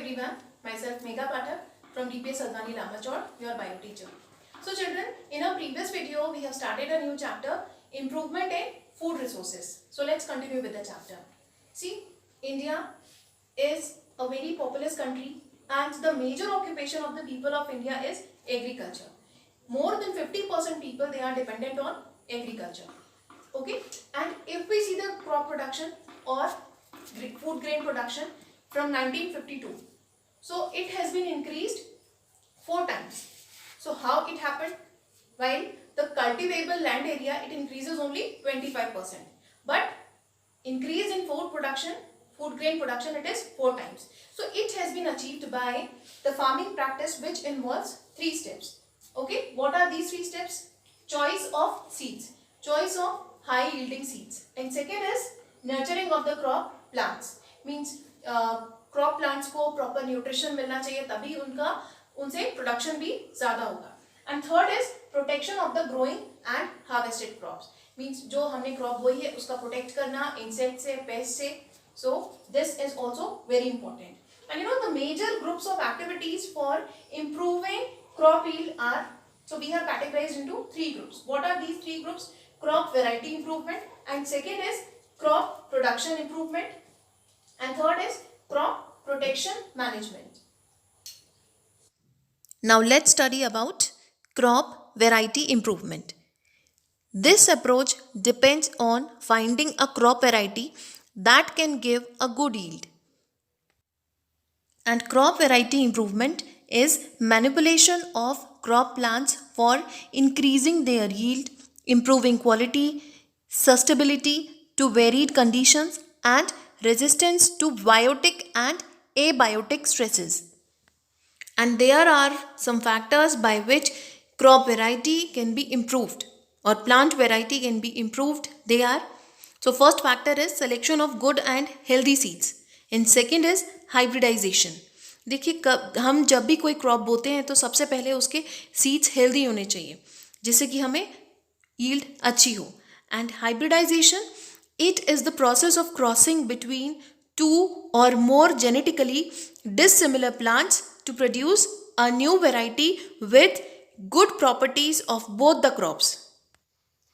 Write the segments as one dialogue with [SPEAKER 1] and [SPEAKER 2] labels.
[SPEAKER 1] everyone, myself Megha Pathak from DPS Advani Lamachor, your bio teacher. So children, in our previous video we have started a new chapter, improvement in food resources. So let's continue with the chapter. See, India is a very populous country and the major occupation of the people of India is agriculture. More than 50% people, they are dependent on agriculture. Okay, and if we see the crop production or food grain production from 1952, so it has been increased 4 times. So how it happened? While the cultivable land area, it increases only 25%, but increase in food production, food grain production, it is 4 times. So it has been achieved by the farming practice which involves 3 steps. Okay, what are these 3 steps? Choice of seeds, choice of high yielding seeds, and second is nurturing of the crop plants. Means crop plants को proper nutrition मिलना चाहिए, तभी उनसे production भी ज़्यादा होगा. And third is protection of the growing and harvested crops. Means जो हमने crop बोई है उसका protect करना insect से, pest से. So this is also very important. And you know the major groups of activities for improving crop yield are, so we have categorized into 3 groups. What are these 3 groups? Crop variety improvement, and second is crop production improvement, and third is crop protection management.
[SPEAKER 2] Now let's study about crop variety improvement. This approach depends on finding a crop variety that can give a good yield. And crop variety improvement is manipulation of crop plants for increasing their yield, improving quality, sustainability to varied conditions, and resistance to biotic and abiotic stresses. And there are some factors by which crop variety can be improved or plant variety can be improved. They are, so first factor is selection of good and healthy seeds, and second is hybridization. देखिए हम जब भी कोई crop बोते हैं तो सबसे पहले उसके सीड्स हेल्दी होने चाहिए जिससे कि हमें yield अच्छी हो. And hybridization, it is the process of crossing between 2 or more genetically dissimilar plants to produce a new variety with good properties of both the crops.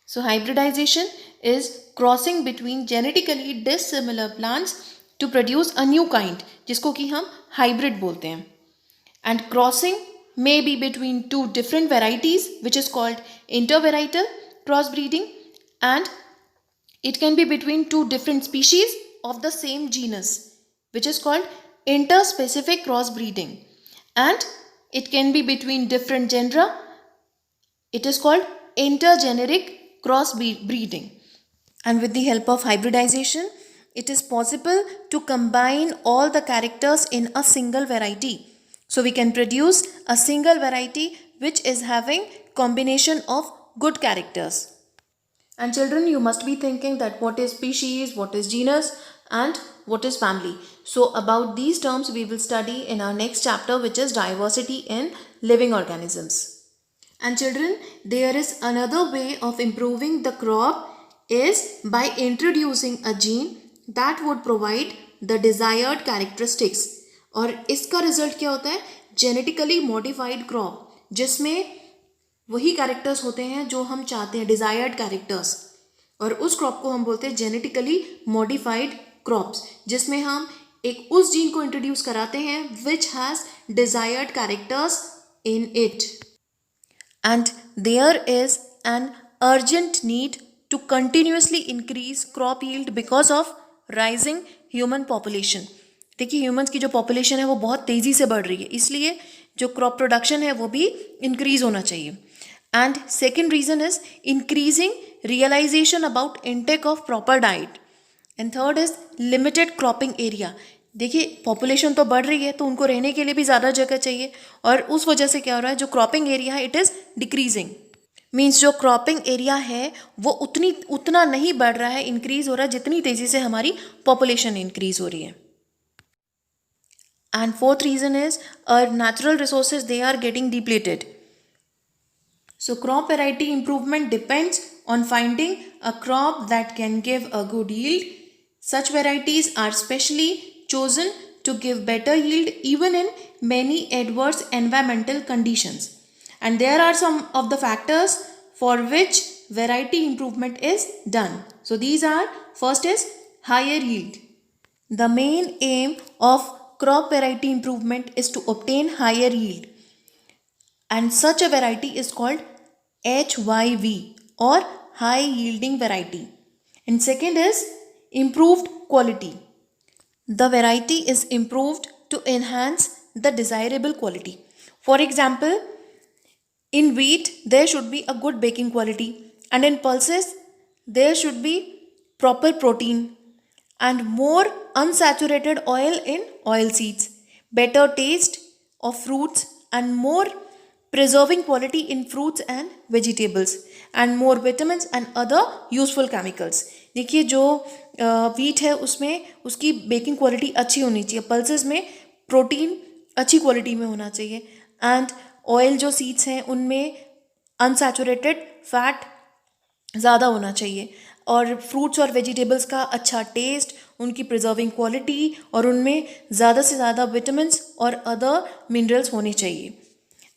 [SPEAKER 2] So hybridization is crossing between genetically dissimilar plants to produce a new kind, जिसको कि हम hybrid बोलते हैं. And crossing may be between 2 different varieties, which is called intervarietal crossbreeding, and it can be between 2 different species of the same genus, which is called interspecific crossbreeding, and it can be between different genera. It is called intergeneric crossbreeding. And with the help of hybridization, it is possible to combine all the characters in a single variety. So we can produce a single variety which is having combination of good characters. And children, you must be thinking that what is species, what is genus, and what is family. So about these terms we will study in our next chapter, which is diversity in living organisms. And children, there is another way of improving the crop is by introducing a gene that would provide the desired characteristics. और इसका result क्या होता है? Genetically modified crop, जिसमें वही characters होते हैं जो हम चाहते हैं, डिजायर्ड कैरेक्टर्स, और उस क्रॉप को हम बोलते हैं जेनेटिकली मॉडिफाइड क्रॉप्स, जिसमें हम एक उस जीन को इंट्रोड्यूस कराते हैं which has desired characters in it. And there is an urgent need to continuously increase crop yield because of rising human population. देखिए ह्यूमंस की जो पॉपुलेशन है वो बहुत तेज़ी से बढ़ रही है, इसलिए जो क्रॉप प्रोडक्शन है वो भी इंक्रीज होना चाहिए. And second reason is increasing realization about intake of proper diet. And third is limited cropping area. देखिए पॉपुलेशन तो बढ़ रही है तो उनको रहने के लिए भी ज़्यादा जगह चाहिए, और उस वजह से क्या हो रहा है, जो क्रॉपिंग एरिया है इट इज़ डिक्रीजिंग. मीन्स जो क्रॉपिंग एरिया है वो उतना नहीं बढ़ रहा है, इंक्रीज हो रहा है जितनी तेज़ी से हमारी पॉपुलेशन इंक्रीज हो रही है. And fourth reason is our natural resources, they are getting depleted. So crop variety improvement depends on finding a crop that can give a good yield. Such varieties are specially chosen to give better yield even in many adverse environmental conditions. And there are some of the factors for which variety improvement is done. So these are, first is higher yield. The main aim of crop variety improvement is to obtain higher yield, and such a variety is called HYV or high yielding variety. And second is improved quality. The variety is improved to enhance the desirable quality. For example, in wheat there should be a good baking quality, and in pulses there should be proper protein and more unsaturated oil in oil seeds, better taste of fruits and more preserving quality in fruits and vegetables, and more vitamins and other useful chemicals. देखिए जो wheat है उसमें उसकी baking quality अच्छी होनी चाहिए, pulses में protein अच्छी क्वालिटी में होना चाहिए, एंड ऑयल जो सीड्स हैं उनमें अनसैचुरेटेड फैट ज़्यादा होना चाहिए, और फ्रूट्स और वेजिटेबल्स का अच्छा टेस्ट, उनकी प्रिजर्विंग क्वालिटी और उनमें ज़्यादा से ज़्यादा विटामिन्स और अदर मिनरल्स होने चाहिए.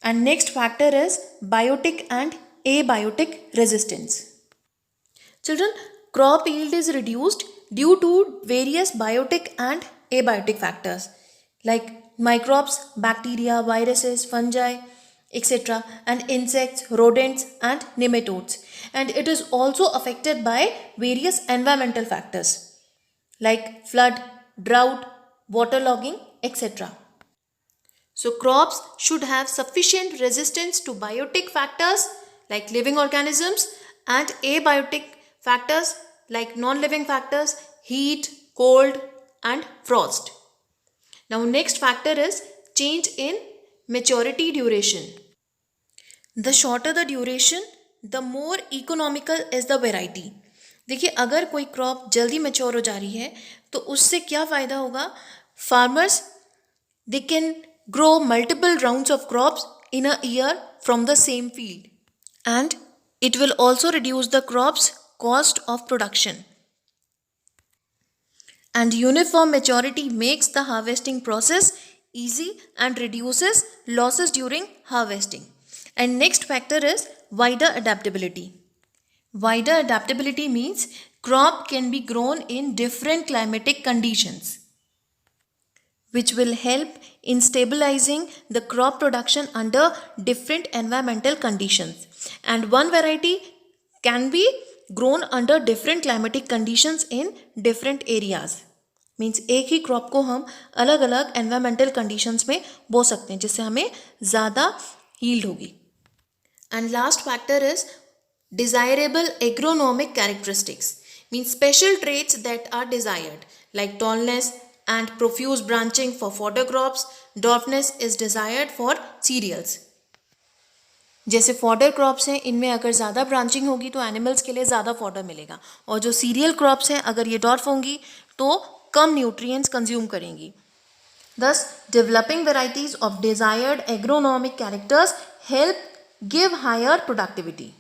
[SPEAKER 2] And next factor is biotic and abiotic resistance. Children, crop yield is reduced due to various biotic and abiotic factors like microbes, bacteria, viruses, fungi, etc., and insects, rodents, and nematodes. And it is also affected by various environmental factors like flood, drought, waterlogging, etc. So crops should have sufficient resistance to biotic factors like living organisms and abiotic factors like non-living factors, heat, cold, and frost. Now next factor is change in maturity duration. The shorter the duration, the more economical is the variety. देखिए अगर कोई crop जल्दी mature हो जा रही है तो उससे क्या फ़ायदा होगा? Farmers they can grow multiple rounds of crops in a year from the same field, and it will also reduce the crop's cost of production. And uniform maturity makes the harvesting process easy and reduces losses during harvesting. And next factor is wider adaptability. Wider adaptability means crop can be grown in different climatic conditions, which will help in stabilizing the crop production under different environmental conditions. And one variety can be grown under different climatic conditions in different areas. Means एक ही crop को हम अलग अलग environmental conditions में बो सकते हैं जिससे हमें ज़्यादा यील्ड होगी. And last factor is desirable agronomic characteristics, means special traits that are desired like tallness and profuse branching for fodder crops. Dwarfness is desired for cereals. जैसे फॉडर क्रॉप्स हैं इनमें अगर ज़्यादा ब्रांचिंग होगी तो एनिमल्स के लिए ज़्यादा फॉडर मिलेगा, और जो सीरियल क्रॉप्स हैं अगर ये डॉर्फ होंगी तो कम न्यूट्रिएंट्स कंज्यूम करेंगी. Thus, developing varieties of desired agronomic characters help give higher productivity.